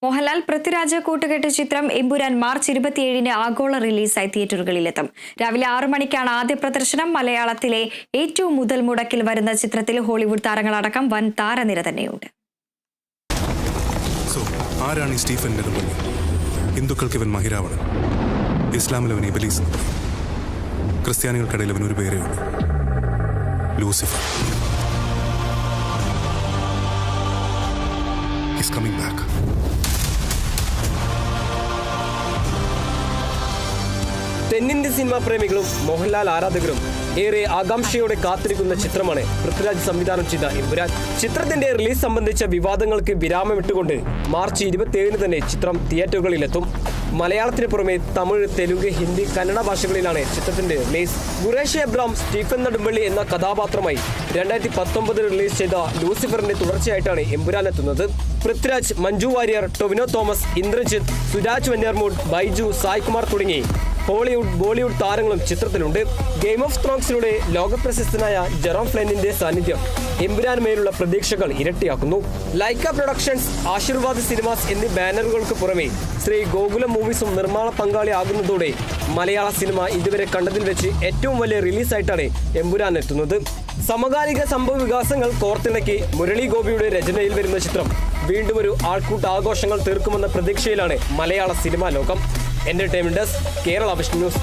മോഹൻലാൽ പൃഥ്വിരാജ് കൂട്ടുകെട്ട് ചിത്രം എമ്പുരാൻ മാർച്ച് 27-ന് ആഗോള റിലീസായി തിയേറ്ററുകളിലെത്തും. രാവിലെ 6 മണിക്കാണ് ആദ്യ പ്രദർശനം. മലയാളത്തിലെ ഏറ്റവും മുതൽ മുടക്കിൽ വരുന്ന ചിത്രത്തിൽ ഹോളിവുഡ് താരങ്ങളടക്കം വൻ താരനിര തന്നെയുണ്ട്. ആരാണ് ഈ സ്റ്റീഫൻ നെടുമ്പള്ളി? ഹിന്ദുക്കൾക്ക് ഇവൻ മഹിരാവണൻ, ഇസ്ലാമിൽ അവൻ ഇബലീസ്, ക്രിസ്ത്യാനികൾക്കിടയിൽ അവൻ ഒരു പേരേ ഉള്ളൂ, ലൂസിഫർ. He's coming back. തെന്നിന്ത്യൻ സിനിമാ പ്രേമികളും മോഹൻലാൽ ആരാധകരും ഏറെ ആകാംക്ഷയോടെ കാത്തിരിക്കുന്ന ചിത്രമാണ് പൃഥ്വിരാജ് സംവിധാനം ചെയ്ത എമ്പുരാൻ. ചിത്രത്തിന്റെ റിലീസ് സംബന്ധിച്ച വിവാദങ്ങൾക്ക് വിരാമമിട്ടുകൊണ്ട് മാർച്ച് 27-ന് തന്നെ ചിത്രം തിയേറ്ററുകളിലെത്തും. മലയാളത്തിന് പുറമെ തമിഴ്, തെലുങ്ക്, ഹിന്ദി, കന്നഡ ഭാഷകളിലാണ് ചിത്രത്തിന്റെ release. Qureshi Abraham Stephen Nedumpally എന്ന കഥാപാത്രമായി 2019 റിലീസ് ചെയ്ത ലൂസിഫറിന്റെ തുടർച്ചയായിട്ടാണ് എമ്പുരാൻ എത്തുന്നത്. പൃഥ്വിരാജ്, മഞ്ജു വാര്യർ, ടൊവിനോ തോമസ്, ഇന്ദ്രജിത്ത്, സുരാജ് വെഞ്ഞാർമൂട്, ബൈജു, സായ്കുമാർ തുടങ്ങി ഹോളിവുഡ്, ബോളിവുഡ് താരങ്ങളും ചിത്രത്തിലുണ്ട്. ഗെയിം ഓഫ് ത്രോൺസിലൂടെ ലോകപ്രശസ്തനായ ജെറോം ഫ്ലെനിന്റെ സാന്നിധ്യം എമ്പുരാനുമേലുള്ള പ്രതീക്ഷകൾ ഇരട്ടിയാക്കുന്നു. ലൈക്ക പ്രൊഡക്ഷൻസ്, ആശീർവാദ് സിനിമാസ് എന്നീ ബാനറുകൾക്ക് പുറമെ ശ്രീ ഗോകുലം മൂവീസും നിർമ്മാണ പങ്കാളിയാകുന്നതോടെ മലയാള സിനിമ ഇതുവരെ കണ്ടതിൽ വെച്ച് ഏറ്റവും വലിയ റിലീസായിട്ടാണ് എമ്പുരാൻ എത്തുന്നത്. സമകാലിക സംഭവ വികാസങ്ങൾ കോർത്തിണക്കി മുരളി ഗോപിയുടെ രചനയിൽ വരുന്ന ചിത്രം വീണ്ടും ഒരു ആൾക്കൂട്ട ആഘോഷങ്ങൾ തീർക്കുമെന്ന പ്രതീക്ഷയിലാണ് മലയാള സിനിമാ ലോകം. Entertainment desk, Kerala vision news.